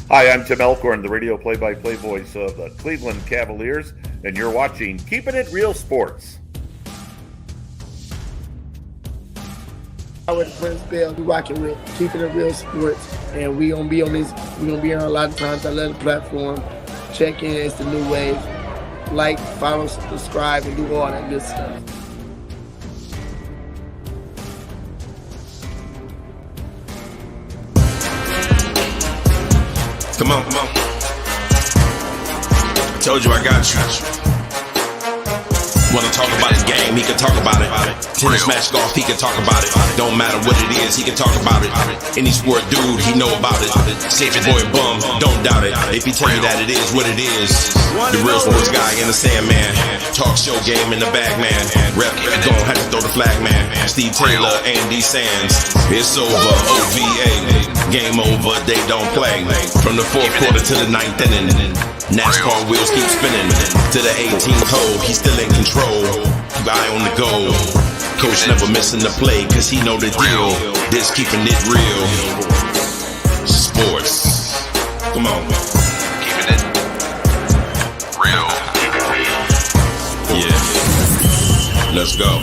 Hi, I'm Tim Elkhorn, the radio play-by-play voice of the Cleveland Cavaliers, and you're watching Keeping It Real Sports. With Prince Bell, we rocking with Keeping It Real Sports, and we gonna be on this. We gonna be on a lot of times. I love the platform. Check in, it's the new wave. Like, follow, subscribe, and do all that good stuff. Come on. I told you I got you. Wanna talk about his game, he can talk about it. Tennis, match, golf, he can talk about it. Don't matter what it is, he can talk about it. Any sport dude, he know about it. Say if your boy bum, don't doubt it. If he tell you that it is what it is. The real sports guy in the Sandman. Talk show game in the bag, man. Rep, gon' have to throw the flag, man. Steve Taylor, Andy Sands. It's over, OVA. Game over, they don't play. From the fourth quarter to the ninth inning. NASCAR wheels keep spinning. To the 18th hole, he's still in control. Guy on the go. Coach never missing the play, cause he know the deal. This keeping it real. Sports. Come on. Keeping it real. Yeah. Let's go.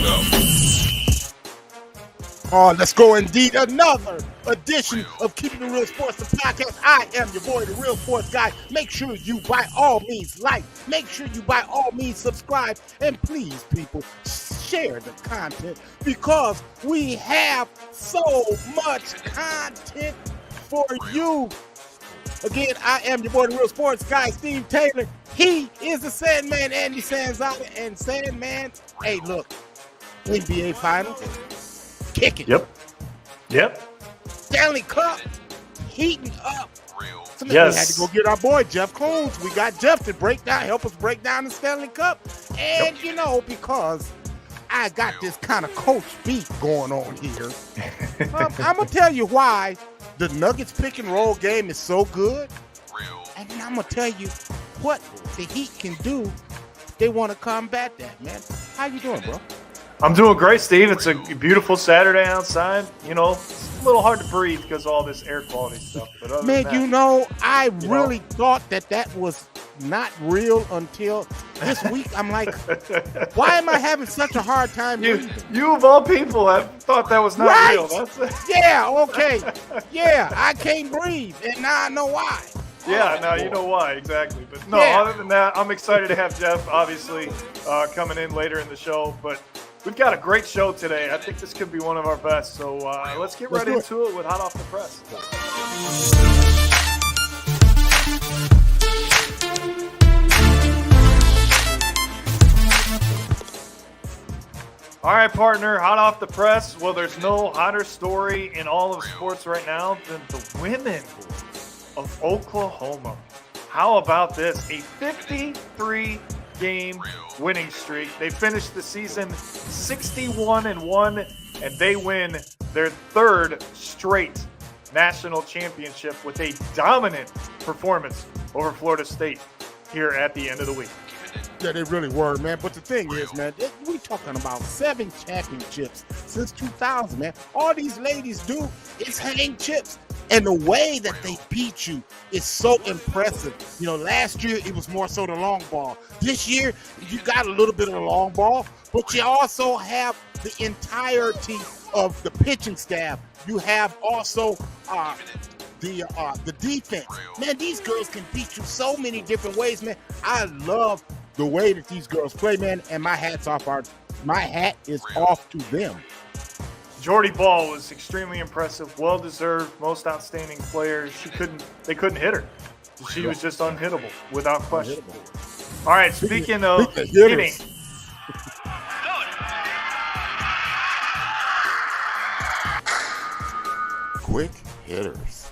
Oh, let's go indeed. Another edition of Keeping It Real Sports, the podcast. I am your boy, the Real Sports Guy. Make sure you, by all means, like. Make sure you, by all means, subscribe. And please, people, share the content because we have so much content for you. Again, I am your boy, the Real Sports Guy, Steve Taylor. He is the Sandman, Andy Sanzada. And Sandman, hey, look, NBA Finals. Kicking. Yep. Stanley Cup heating up. So Yes. we had to go get our boy Jeff Combs. We got Jeff to help us break down the Stanley Cup. And because I got this kind of coach beat going on here, I'm gonna tell you why the Nuggets pick and roll game is so good. And then I'm gonna tell you what the Heat can do if they want to combat that, man. How you doing, bro? I'm doing great, Steve. It's a beautiful Saturday outside. It's a little hard to breathe because of all this air quality stuff. But other Man, than that, I really thought that was not real until this week. I'm like, why am I having such a hard time breathing? you of all people have thought that was not Right. real. That's Yeah, okay. Yeah, I can't breathe, and now I know why. Yeah, now you know why, exactly. But no, Yeah. other than that, I'm excited to have Jeff, obviously, coming in later in the show. But we've got a great show today. I think this could be one of our best. So let's get right into it with Hot Off the Press. All right, partner, hot off the press. Well, there's no hotter story in all of sports right now than the women of Oklahoma. How about this? A 53-game winning streak. They finished the season 61-1, and they win their third straight national championship with a dominant performance over Florida State here at the end of the week. Yeah, they really were, man. But the thing is, man, we talking about 7 championships since 2000, man. All these ladies do is hang chips. And the way that they beat you is so impressive. Last year it was more so the long ball. This year you got a little bit of the long ball, but you also have the entirety of the pitching staff. You have also the defense. Man, these girls can beat you so many different ways, man. I love the way that these girls play, man, and my hat is off to them. Jordy Ball was extremely impressive, well-deserved, most outstanding player. They couldn't hit her. She was just unhittable, without question. All right, speaking of hitting. Quick hitters.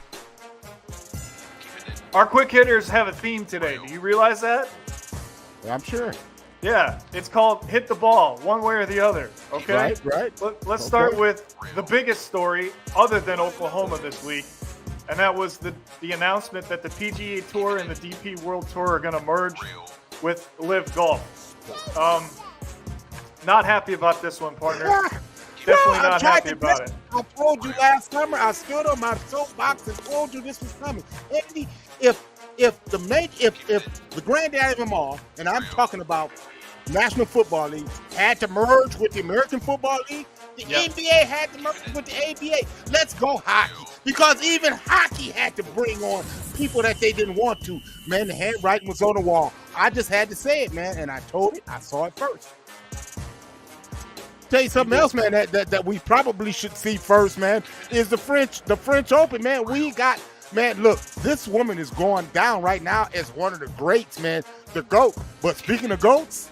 Our quick hitters have a theme today. Do you realize that? I'm sure. Yeah, it's called Hit the Ball, one way or the other, okay? Right. Let's start with the biggest story other than Oklahoma this week, and that was the announcement that the PGA Tour and the DP World Tour are going to merge with Live Golf. Not happy about this one, partner. Definitely I'm not trying happy to about tell it. you, I told you last summer. I stood on my soapbox and told you this was coming. Andy, if the granddaddy of them all, and I'm talking about National Football League, had to merge with the American Football League, the NBA had to merge with the ABA. Let's go hockey, because even hockey had to bring on people that they didn't want to. Man, the handwriting was on the wall. I just had to say it, man, and I told it. I saw it first. Tell you something else, man, that we probably should see first, man, is the French Open, man. Man, look, this woman is going down right now as one of the greats, man, the GOAT. But speaking of GOATs,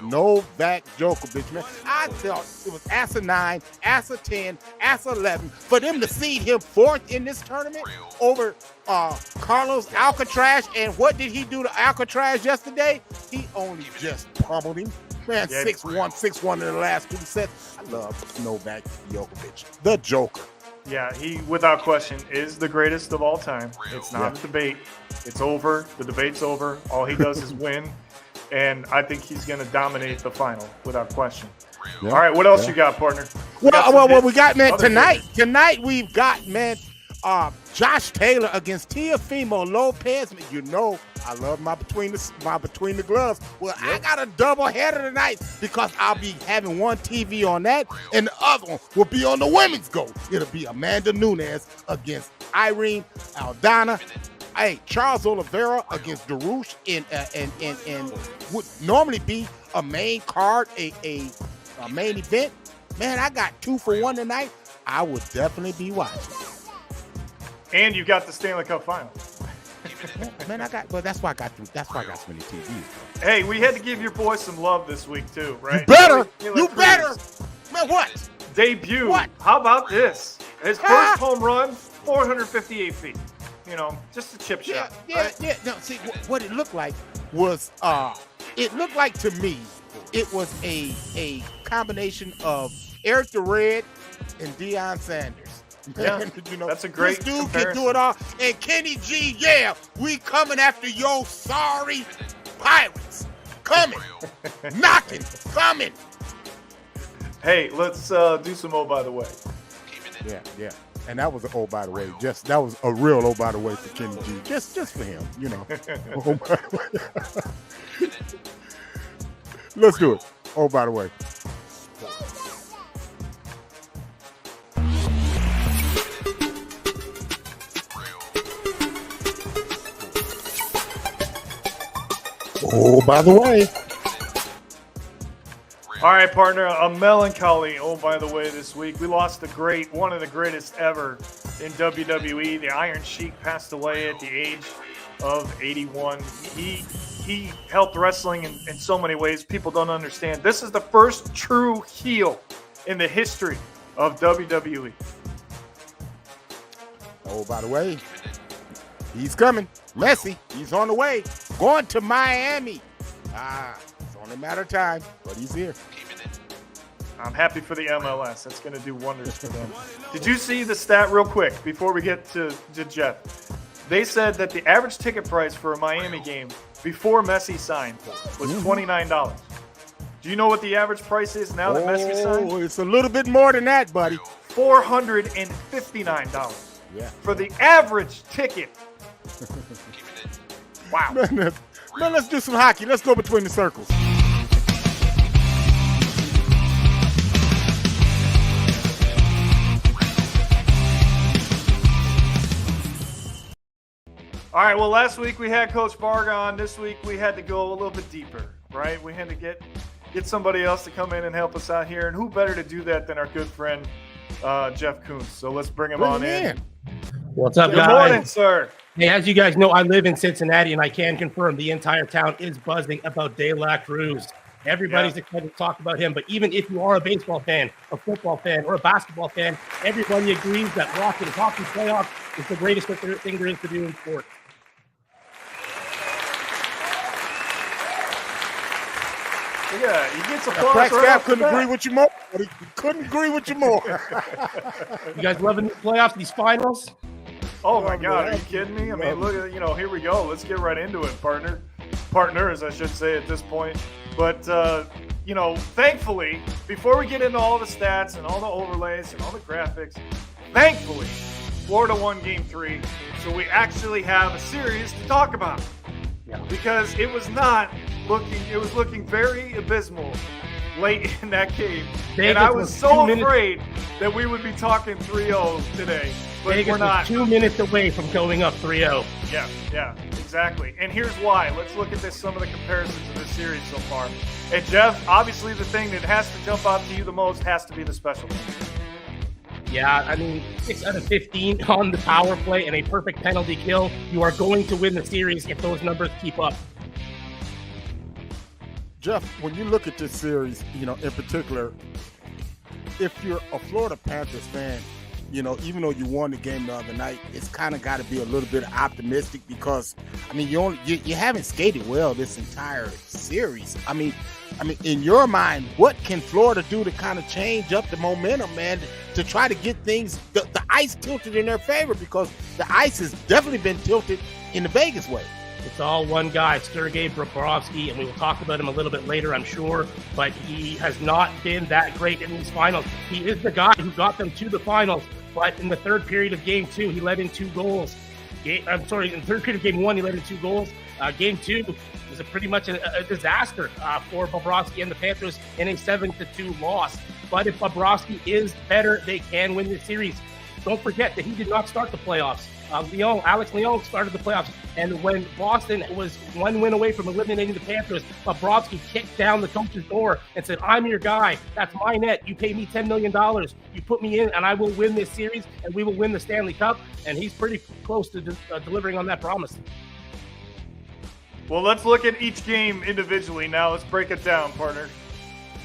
Novak Djokovic, man. I thought it was Asa 9, Asa 10, Asa 11. For them to seed him fourth in this tournament over Carlos Alcaraz. And what did he do to Alcaraz yesterday? He only just pummeled him. Man, 6-1, 6-1 in the last 2 sets. I love Novak Djokovic, the Joker. Yeah, he, without question, is the greatest of all time. It's not a debate. It's over. The debate's over. All he does is win. And I think he's going to dominate the final without question. Yeah, all right, what else you got, partner? We got, man, tonight we've got, man, Josh Taylor against Teofimo Lopez. You know, I love my between the gloves. Well, I got a double header tonight because I'll be having one TV on that, and the other one will be on the women's goal. It'll be Amanda Nunes against Irene Aldana. Hey, Charles Oliveira against Darush in would normally be a main card, a main event. Man, I got 2 for 1 tonight. I would definitely be watching. And you got the Stanley Cup final. Man, that's why I got so many TVs. Hey, we had to give your boy some love this week too, right? You better. Man, what? Debut. What? How about this? His first home run, 458 feet. You know, just a chip shot. Yeah. No, see, what it looked like was, it looked like to me, it was a combination of Eric the Red and Deion Sanders. Yeah, you know, that's a great this dude comparison. can do it all. And Kenny G, we coming after your sorry Pirates. Coming, knocking, coming. Hey, let's do some Oh By The Way. Yeah. And that was an oh by the way. That was a real oh by the way for Kenny G. Just for him, you know. Oh by the way. Let's do it. Oh by the way. Oh by the way. All right, partner, a melancholy oh by the way this week. We lost one of the greatest ever in WWE. The Iron Sheik passed away at the age of 81. He helped wrestling in so many ways people don't understand. This is the first true heel in the history of WWE. Oh, by the way, he's coming. Messi, he's on the way. Going to Miami. It's only a matter of time, but he's here. I'm happy for the MLS. That's going to do wonders for them. Did you see the stat real quick before we get to Jeff? They said that the average ticket price for a Miami game before Messi signed was $29. Do you know what the average price is now that Messi signed? Oh, it's a little bit more than that, buddy. $459 for the average ticket. Wow. Man, let's do some hockey. Let's go between the circles. All right, well, last week we had Coach Varga on. This week we had to go a little bit deeper, right? We had to get somebody else to come in and help us out here. And who better to do that than our good friend, Jeff Kuntz. So let's bring him on in. What's up, guys? Good morning, sir. Hey, as you guys know, I live in Cincinnati, and I can confirm the entire town is buzzing about De La Cruz. Everybody's excited to talk about him, but even if you are a baseball fan, a football fan, or a basketball fan, everybody agrees that watching hockey playoffs is the greatest thing there is to do in sports. Yeah, he gets applause. Black Staff couldn't agree with you more. He couldn't agree with you more. You guys loving the playoffs, these finals? Oh my God, are you kidding me? I mean, look at, here we go. Let's get right into it, partners, I should say at this point. But thankfully, before we get into all the stats and all the overlays and all the graphics, thankfully, Florida won Game 3, so we actually have a series to talk about. Yeah. Because it was looking very abysmal late in that game. Vegas, and I was so afraid that we would be talking 3-0 today. But Vegas we're not. Was 2 minutes away from going up 3-0. Yeah, exactly. And here's why. Let's look at some of the comparisons of this series so far. And Jeff, obviously the thing that has to jump out to you the most has to be the special teams. Yeah, I mean, 6 out of 15 on the power play and a perfect penalty kill. You are going to win the series if those numbers keep up. Jeff, when you look at this series, in particular, if you're a Florida Panthers fan, even though you won the game the other night, it's kind of got to be a little bit optimistic because, you haven't skated well this entire series. I mean, in your mind, what can Florida do to kind of change up the momentum, man, to try to get things, the ice tilted in their favor? Because the ice has definitely been tilted in the Vegas way. It's all one guy, Sergei Bobrovsky, and we will talk about him a little bit later, I'm sure, but he has not been that great in these finals. He is the guy who got them to the finals, but in the third period of Game 2, he let in 2 goals. In the third period of Game 1, he let in 2 goals. Game 2 was pretty much a disaster for Bobrovsky and the Panthers in a 7-2 loss. But if Bobrovsky is better, they can win this series. Don't forget that he did not start the playoffs. Alex Leon started the playoffs, and when Boston was 1 win away from eliminating the Panthers, Bobrovsky kicked down the coach's door and said, "I'm your guy. That's my net. You pay me $10 million. You put me in, and I will win this series, and we will win the Stanley Cup." And he's pretty close to delivering on that promise. Well, let's look at each game individually now. Let's break it down, partner.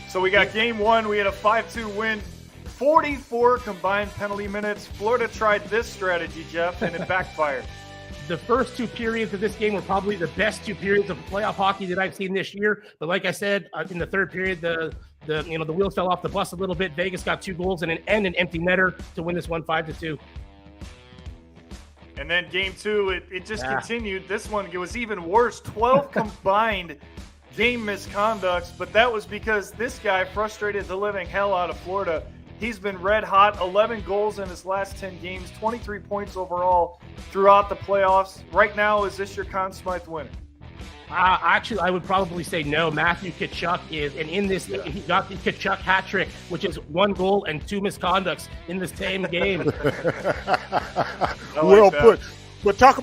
So we got Game 1. We had a 5-2 win. 44 combined penalty minutes. Florida tried this strategy, Jeff, and it backfired. The first 2 periods of this game were probably the best 2 periods of playoff hockey that I've seen this year. But like I said, in the third period, the wheels fell off the bus a little bit. Vegas got 2 goals and an empty netter to win this one 5-2. And then Game 2, it just continued. This one, it was even worse. 12 combined game misconducts, but that was because this guy frustrated the living hell out of Florida. He's been red hot, 11 goals in his last 10 games, 23 points overall throughout the playoffs. Right now, is this your Conn Smythe winner? Actually, I would probably say no. Matthew Tkachuk is, and in this, he got the Tkachuk hat trick, which is 1 goal and 2 misconducts in the same game. Well put. But talk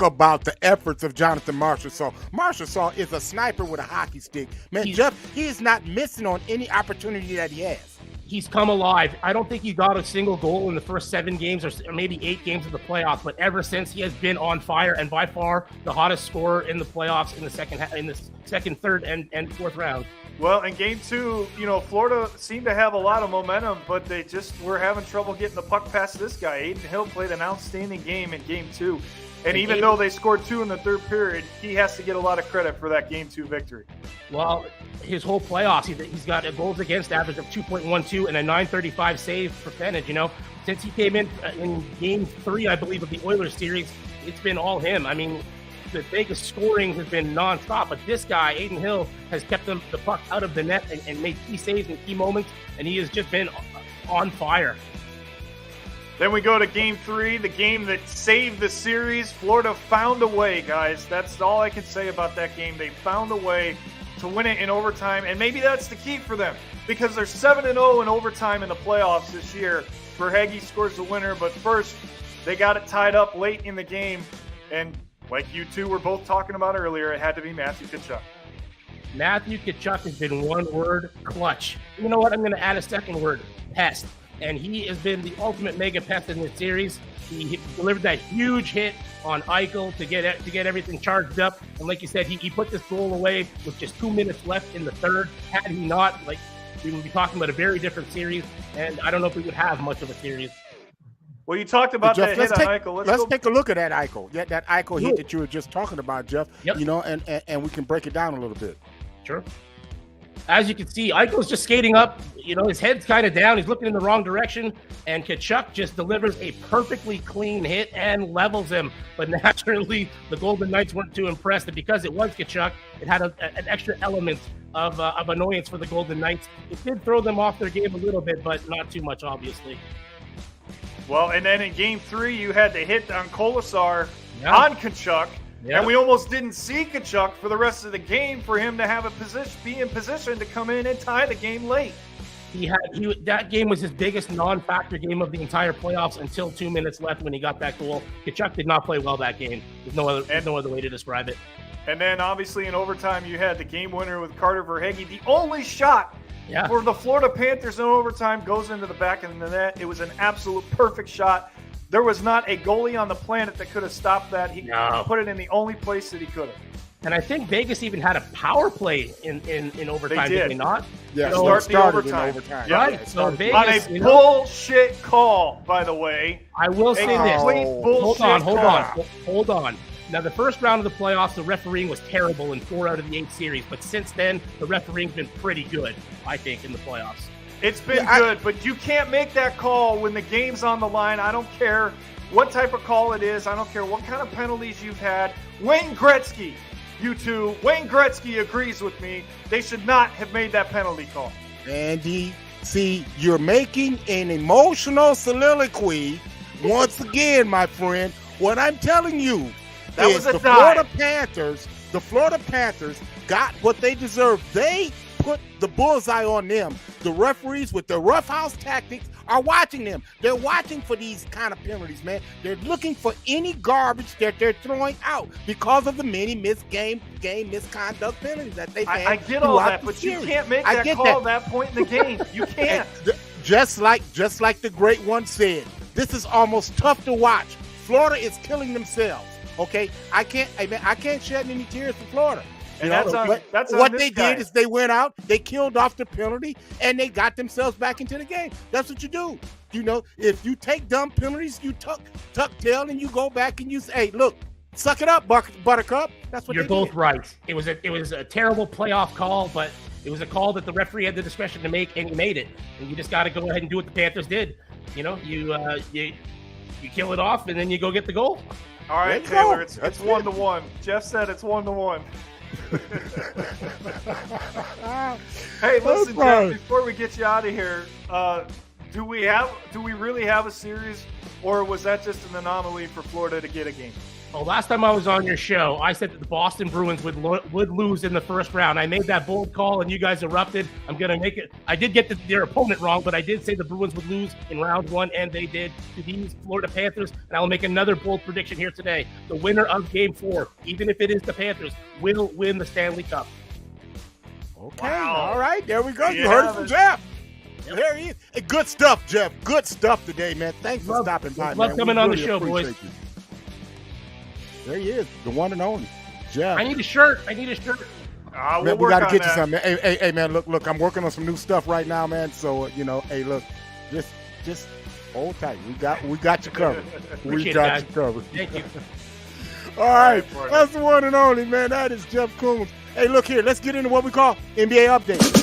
about the efforts of Jonathan Marchessault. Marchessault is a sniper with a hockey stick. Man, Jeff, he is not missing on any opportunity that he has. He's come alive. I don't think he got a single goal in the first 7 games or maybe 8 games of the playoffs, but ever since he has been on fire and by far the hottest scorer in the playoffs in the second, third, and fourth round. Well, in Game 2, Florida seemed to have a lot of momentum, but they just were having trouble getting the puck past this guy. Aiden Hill played an outstanding game in Game 2. And even though they scored 2 in the third period, he has to get a lot of credit for that Game 2 victory. Well, his whole playoffs, he's got a goals against average of 2.12 and a .935 save percentage. Since he came in Game 3, I believe, of the Oilers series, it's been all him. I mean, the Vegas scoring has been nonstop, but this guy, Aiden Hill, has kept the puck out of the net and made key saves in key moments, and he has just been on fire. Then we go to Game 3, the game that saved the series. Florida found a way, guys. That's all I can say about that game. They found a way to win it in overtime, and maybe that's the key for them because they're 7-0 in overtime in the playoffs this year. Verhaeghe scores the winner, but first they got it tied up late in the game, and like you two were both talking about earlier, it had to be Matthew Tkachuk. Matthew Tkachuk has been one word, clutch. You know what? I'm going to add a second word, pest. And he has been the ultimate mega pest in this series. He delivered that huge hit on Eichel to get everything charged up. And like you said, he put this goal away with just 2 minutes left in the third. Had he not, we would be talking about a very different series. And I don't know if we would have much of a series. Well, you talked about that hit on Eichel. Let's take a look at that Eichel. Yeah, that Eichel hit that you were just talking about, Jeff. Yep. And we can break it down a little bit. Sure. As you can see, Eichel's just skating up. His head's kind of down. He's looking in the wrong direction. And Tkachuk just delivers a perfectly clean hit and levels him. But naturally, the Golden Knights weren't too impressed. And because it was Tkachuk, it had an extra element of annoyance for the Golden Knights. It did throw them off their game a little bit, but not too much, obviously. Well, and then in Game 3, you had the hit on Kolasar on Tkachuk, and we almost didn't see Tkachuk for the rest of the game for him to have be in position to come in and tie the game late. That game was his biggest non-factor game of the entire playoffs until 2 minutes left when he got that goal. Tkachuk did not play well that game. There's no other way to describe it. And then, obviously, in overtime, you had the game winner with Carter Verhaeghe. The only shot for the Florida Panthers in overtime goes into the back of the net. It was an absolute perfect shot. There was not a goalie on the planet that could have stopped that. He put it in the only place that he could have. And I think Vegas even had a power play in overtime, did they not? Yeah, so it started in overtime. Right. So Vegas, on a bullshit call, by the way. I will say this. Hold on. Now, the first round of the playoffs, the refereeing was terrible in 4 out of the 8 series. But since then, the refereeing's been pretty good, I think, in the playoffs. It's been good, but you can't make that call when the game's on the line. I don't care what type of call it is. I don't care what kind of penalties you've had. Wayne Gretzky, Wayne Gretzky agrees with me. They should not have made that penalty call. Andy, see, you're making an emotional soliloquy once again, my friend. What I'm telling you is the Florida Panthers got what they deserved. They put the bullseye on them. The referees with their roughhouse tactics are watching them. They're watching for these kind of penalties, man. They're looking for any garbage that they're throwing out because of the many game misconduct penalties that they've had. I get all that, but you can't make that call at that point in the game. You can't. Just like the great one said, this is almost tough to watch. Florida is killing themselves. Okay, I can't shed any tears for Florida. And that's on what this they guy. did is they went out, they killed off the penalty, and they got themselves back into the game. That's what you do. You know, if you take dumb penalties, you tuck tail and you go back and you say, "Hey, look, suck it up, Buttercup." That's what You're they both did. right. It was a terrible playoff call, but it was a call that the referee had the discretion to make, and he made it. And you just got to go ahead and do what the Panthers did. You know, you kill it off, and then you go get the goal. All right, Taylor, it's 1-1. Jeff said it's 1-1. Hey, listen, Jeff, before we get you out of here, do we really have a series, or was that just an anomaly for Florida to get a game? Well, last time I was on your show, I said that the Boston Bruins would lose in the first round. I made that bold call, and you guys erupted. I'm going to make it. I did get their opponent wrong, but I did say the Bruins would lose in round 1, and they did to these Florida Panthers. And I will make another bold prediction here today. The winner of Game 4, even if it is the Panthers, will win the Stanley Cup. Okay, all right, there we go. You heard it from Jeff. Yep. There he is. Hey, good stuff, Jeff. Good stuff today, man. Thanks for stopping by, man. Love coming on the show, boys. You. There he is, the one and only Jeff. I need a shirt. We'll man, we got to get you something. Hey, man, look, I'm working on some new stuff right now, man. So, hey, look, just hold tight. We got you covered. We got you covered. Thank you. All right, that's the one and only, man. That is Jeff Coombs. Hey, look here. Let's get into what we call NBA Update.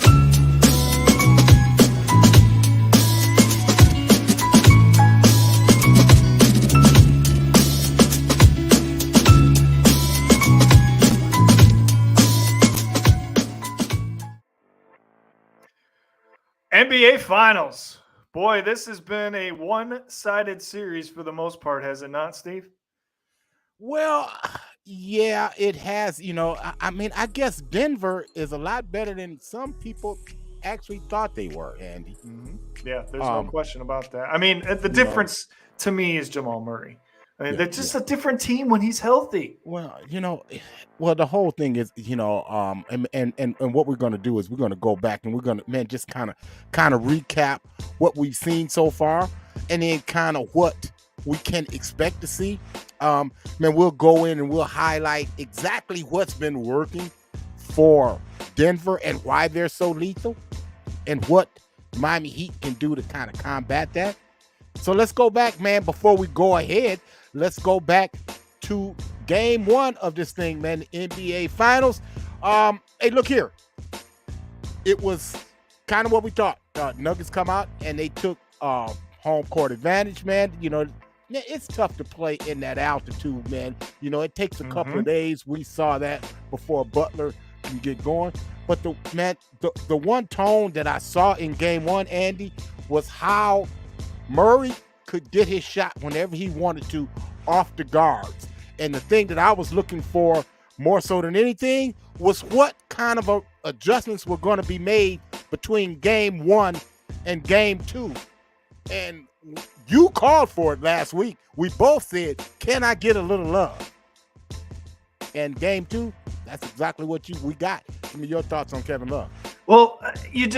NBA Finals. Boy, this has been a one-sided series for the most part, has it not, Steve? Well, yeah, it has. I mean, I guess Denver is a lot better than some people actually thought they were, Andy. Mm-hmm. Yeah, there's no question about that. I mean, the difference to me is Jamal Murray. I mean, they're just a different team when he's healthy. Well, the whole thing is, and what we're going to do is we're going to go back and we're going to, just kind of recap what we've seen so far, and then kind of what we can expect to see. We'll go in and we'll highlight exactly what's been working for Denver and why they're so lethal, and what Miami Heat can do to kind of combat that. So let's go back, man. Before we go ahead, let's go back to Game 1 of this thing, man. The NBA Finals. Hey, look here. It was kind of what we thought. Nuggets come out and they took home court advantage, man. It's tough to play in that altitude, man. It takes a couple of days. We saw that before Butler can get going. But the one tone that I saw in game one, Andy, was how Murray could get his shot whenever he wanted to off the guards. And the thing that I was looking for more so than anything was what kind of adjustments were going to be made between game one and game two. And you called for it last week. We both said, can I get a little love? And game two, that's exactly what we got. Give me your thoughts on Kevin Love. Well, you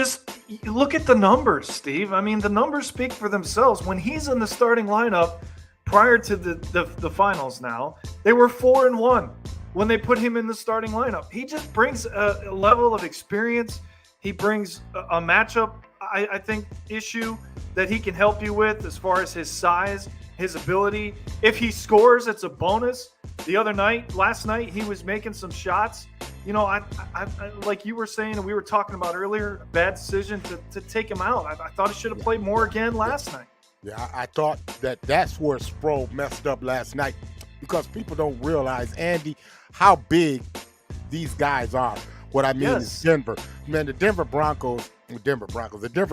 look at the numbers, Steve. I mean, the numbers speak for themselves. When he's in the starting lineup prior to the finals now, they were 4-1 when they put him in the starting lineup. He just brings a level of experience. He brings a matchup, I think, issue that he can help you with as far as his size, his ability. If he scores, it's a bonus. Last night, he was making some shots. You know, I like you were saying, and we were talking about earlier, bad decision to take him out. I thought he should have played more again last night. Yeah, I thought that's where Sproul messed up last night, because people don't realize, Andy, how big these guys are. What I mean is Denver. Man, the Denver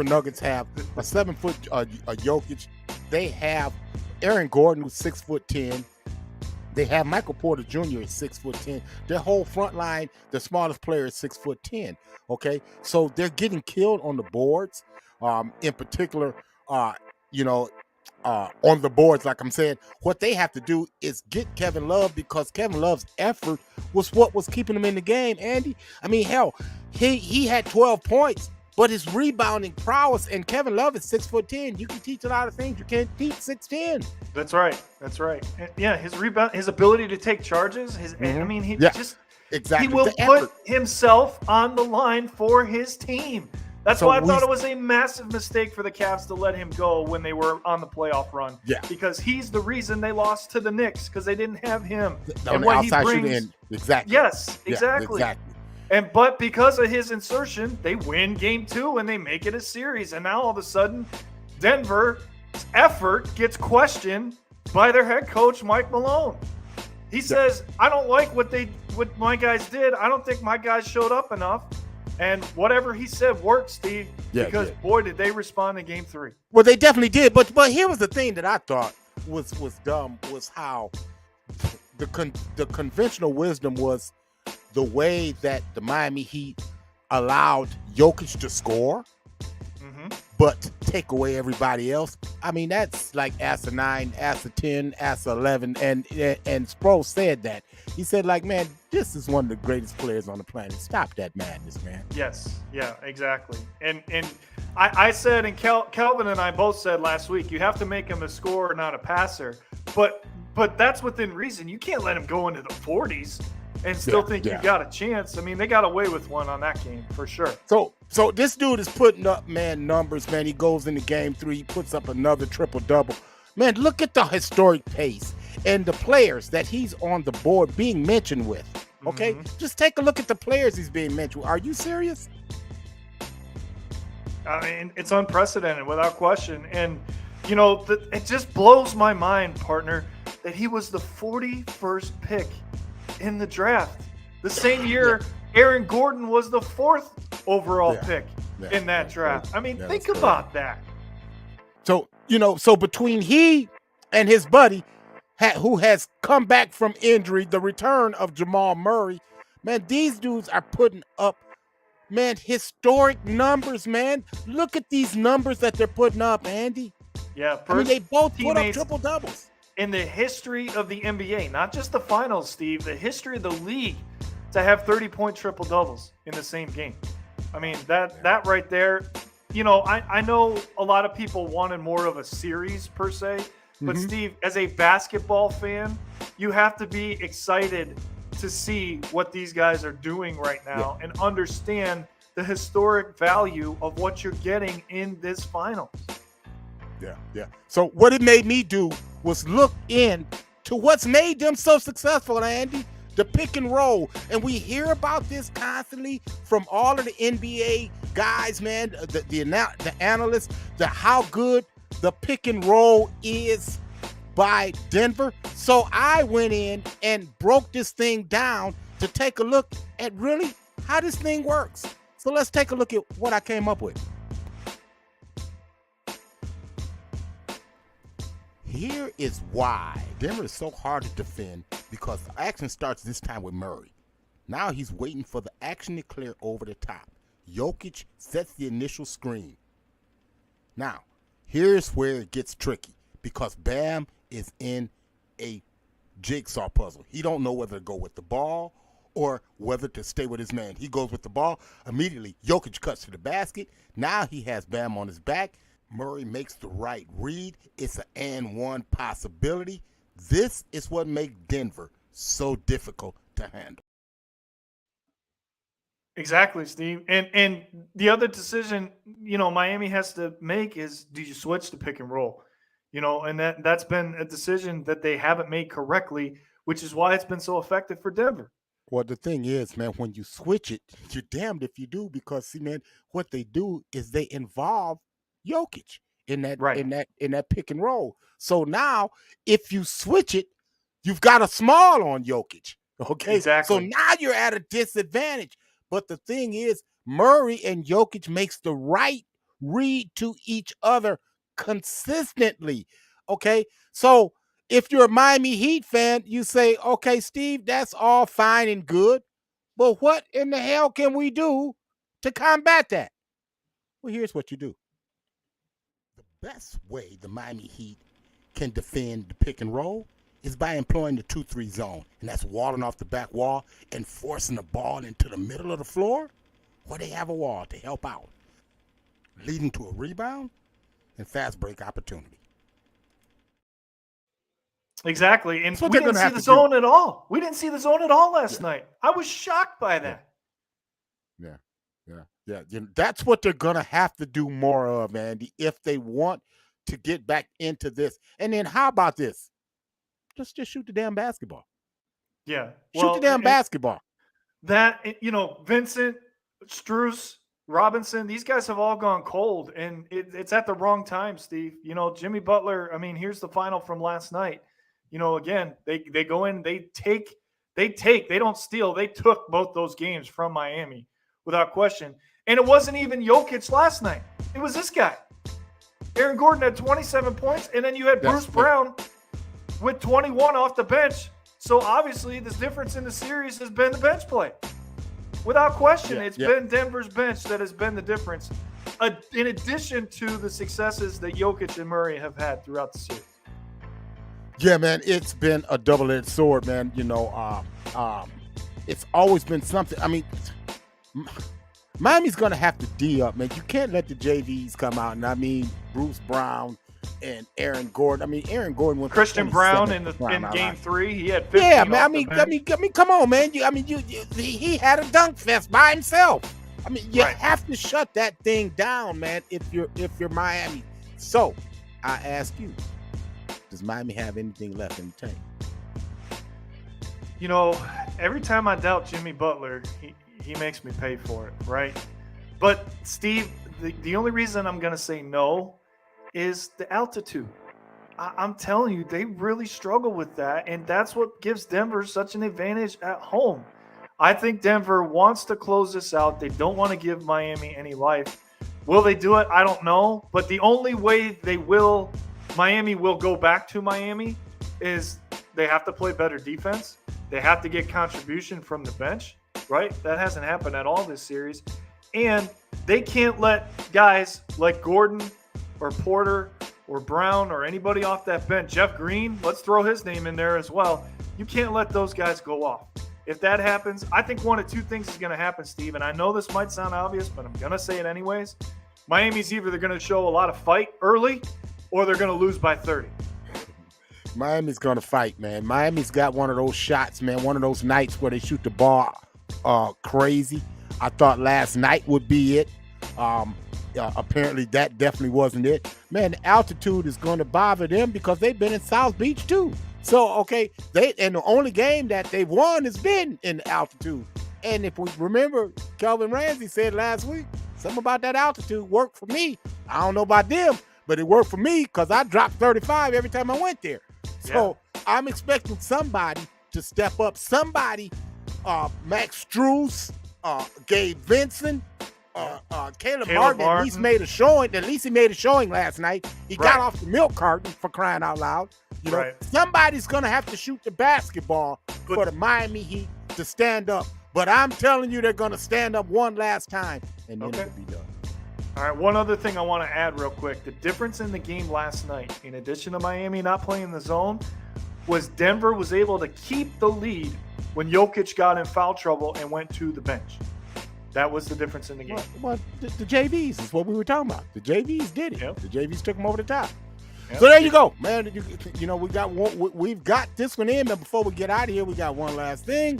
Nuggets have a 7-foot Jokic. They have Aaron Gordon, who's 6'10". They have Michael Porter Jr. is 6'10". Their whole front line, the smallest player is 6'10". Okay, so they're getting killed on the boards. In particular, on the boards, like I'm saying, what they have to do is get Kevin Love, because Kevin Love's effort was what was keeping him in the game, Andy. I mean, hell, he had 12 points, but his rebounding prowess, and Kevin Love is 6'10". You can teach a lot of things you can't teach 6'10". That's right. Yeah, his rebound, his ability to take charges, I mean, he will put himself on the line for his team. That's why I thought it was a massive mistake for the Cavs to let him go when they were on the playoff run. Yeah. Because he's the reason they lost to the Knicks, because they didn't have him. And what he brings. Exactly. Yes, exactly. Yeah, exactly. But because of his insertion, they win game two and they make it a series. And now all of a sudden, Denver's effort gets questioned by their head coach, Mike Malone. He says, I don't like what my guys did. I don't think my guys showed up enough. And whatever he said worked, Steve, because boy, did they respond in game three. Well, they definitely did. But here was the thing that I thought was dumb, was how the conventional wisdom was the way that the Miami Heat allowed Jokic to score, but take away everybody else. I mean, that's like asinine, 10, 11, and Sproul said that. He said, like, man, this is one of the greatest players on the planet. Stop that madness, man. Yes, yeah, exactly. And I said, and Kelvin and I both said last week, you have to make him a scorer, not a passer. But that's within reason. You can't let him go into the 40s and still think you got a chance. I mean, they got away with one on that game for sure. So this dude is putting up, man, numbers, man. He goes into game three, he puts up another triple-double. Man, look at the historic pace and the players that he's on the board being mentioned with, okay? Just take a look at the players he's being mentioned with. Are you serious? I mean, it's unprecedented without question. And, you know, it just blows my mind, partner, that he was the 41st pick in the draft. The same year, Aaron Gordon was the 4th overall pick in that draft. I mean, think about that. So, so between he and his buddy, who has come back from injury, the return of Jamal Murray, man, these dudes are putting up, man, historic numbers, man. Look at these numbers that they're putting up, Andy. Yeah, I mean, they both put up triple-doubles. In the history of the NBA, not just the finals, Steve, the history of the league, to have 30-point triple-doubles in the same game. I mean, that right there, I know a lot of people wanted more of a series per se, but Steve, as a basketball fan, you have to be excited to see what these guys are doing right now and understand the historic value of what you're getting in this final. Yeah. So what it made me do was look in to what's made them so successful, Andy. The pick and roll. And we hear about this constantly from all of the NBA guys, man, the analysts, how good the pick and roll is by Denver. So I went in and broke this thing down to take a look at really how this thing works. So let's take a look at what I came up with. Here is why Denver is so hard to defend, because the action starts this time with Murray. Now he's waiting for the action to clear over the top. Jokic sets the initial screen. Now, here's where it gets tricky, because Bam is in a jigsaw puzzle. He don't know whether to go with the ball or whether to stay with his man. He goes with the ball. Immediately, Jokic cuts to the basket. Now he has Bam on his back. Murray makes the right read. It's an and one possibility. This is what makes Denver so difficult to handle. Exactly, Steve. And the other decision, Miami has to make is, do you switch to pick and roll? And that's been a decision that they haven't made correctly, which is why it's been so effective for Denver. Well, the thing is, man, when you switch it, you're damned if you do, because see, man, what they do is they involve Jokic in that in that pick and roll. So now, if you switch it, you've got a small on Jokic. Okay, exactly. So now you're at a disadvantage. But the thing is, Murray and Jokic makes the right read to each other consistently. Okay, so if you're a Miami Heat fan, you say, okay, Steve, that's all fine and good, but what in the hell can we do to combat that? Well, here's what you do. The best way the Miami Heat can defend the pick and roll is by employing the 2-3 zone, and that's walling off the back wall and forcing the ball into the middle of the floor where they have a wall to help out, leading to a rebound and fast break opportunity. Exactly, and we didn't see the zone at all. We didn't see the zone at all last night. I was shocked by that. Yeah. That's what they're going to have to do more of, Andy, if they want to get back into this. And then how about this? Let's just shoot the damn basketball. Yeah. Shoot the damn basketball. That, Vincent, Strus, Robinson, these guys have all gone cold, and it's at the wrong time, Steve. Jimmy Butler, here's the final from last night. Again, they go in, they don't steal. They took both those games from Miami without question. And it wasn't even Jokic last night. It was this guy. Aaron Gordon had 27 points, and then you had Bruce Brown with 21 off the bench. So obviously the difference in the series has been the bench play. Without question, it's been Denver's bench that has been the difference, in addition to the successes that Jokic and Murray have had throughout the series. Yeah, man, it's been a double-edged sword, man. It's always been something. Miami's going to have to D up, man. You can't let the JVs come out. And Bruce Brown and Aaron Gordon. Aaron Gordon went Christian Brown in game 3. He had 15. Yeah, man. Come on, man. He had a dunk fest by himself. You have to shut that thing down, man. If you're Miami. So I ask you, does Miami have anything left in the tank? Every time I doubt Jimmy Butler, he makes me pay for it, right? But Steve, the only reason I'm going to say no is the altitude. I'm telling you, they really struggle with that, and that's what gives Denver such an advantage at home. I think Denver wants to close this out. They don't want to give Miami any life. Will they do it? I don't know. But the only way Miami will go back to Miami is they have to play better defense. They have to get contribution from the bench, right? That hasn't happened at all this series. And they can't let guys like Gordon or Porter or Brown or anybody off that bench. Jeff Green, let's throw his name in there as well. You can't let those guys go off. If that happens, I think one of two things is going to happen, Steve. And I know this might sound obvious, but I'm going to say it anyways. Miami's either they're going to show a lot of fight early or they're going to lose by 30. Miami's going to fight, man. Miami's got one of those shots, man, one of those nights where they shoot the ball crazy. I thought last night would be it. Apparently that definitely wasn't it. Man, the altitude is going to bother them because they've been in South Beach too. So, okay, and the only game that they've won has been in altitude. And if we remember, Kelvin Ramsey said last week, something about that altitude worked for me. I don't know about them, but it worked for me because I dropped 35 every time I went there. So I'm expecting somebody to step up. Somebody, Max Strus, Gabe Vincent, Caleb Caleb Martin at least made a showing. At least he made a showing last night. He got off the milk carton, for crying out loud. You know, somebody's gonna have to shoot the basketball for the Miami Heat to stand up. But I'm telling you, they're gonna stand up one last time, and then it'll be done. All right, one other thing I want to add real quick. The difference in the game last night, in addition to Miami not playing the zone, was Denver was able to keep the lead when Jokic got in foul trouble and went to the bench. That was the difference in the game. Well, the JVs is what we were talking about. The JVs did it. Yep. The JVs took them over the top. Yep. So there you go, man. You know, we've got this one in, but before we get out of here, we got one last thing.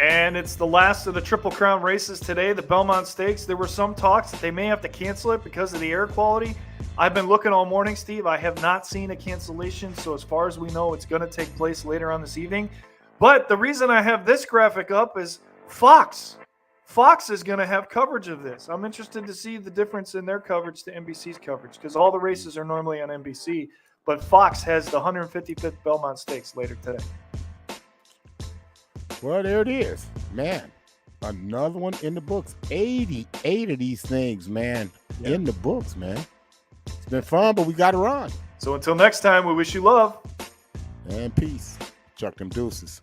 And it's the last of the Triple Crown races today, the Belmont Stakes. There were some talks that they may have to cancel it because of the air quality. I've been looking all morning, Steve. I have not seen a cancellation. So as far as we know, it's going to take place later on this evening. But the reason I have this graphic up is Fox. Fox is going to have coverage of this. I'm interested to see the difference in their coverage to NBC's coverage because all the races are normally on NBC. But Fox has the 155th Belmont Stakes later today. Well, there it is, man. Another one in the books. 88 of these things, man, in the books, man. It's been fun, but we got to run. So until next time, we wish you love and peace. Chuck them deuces.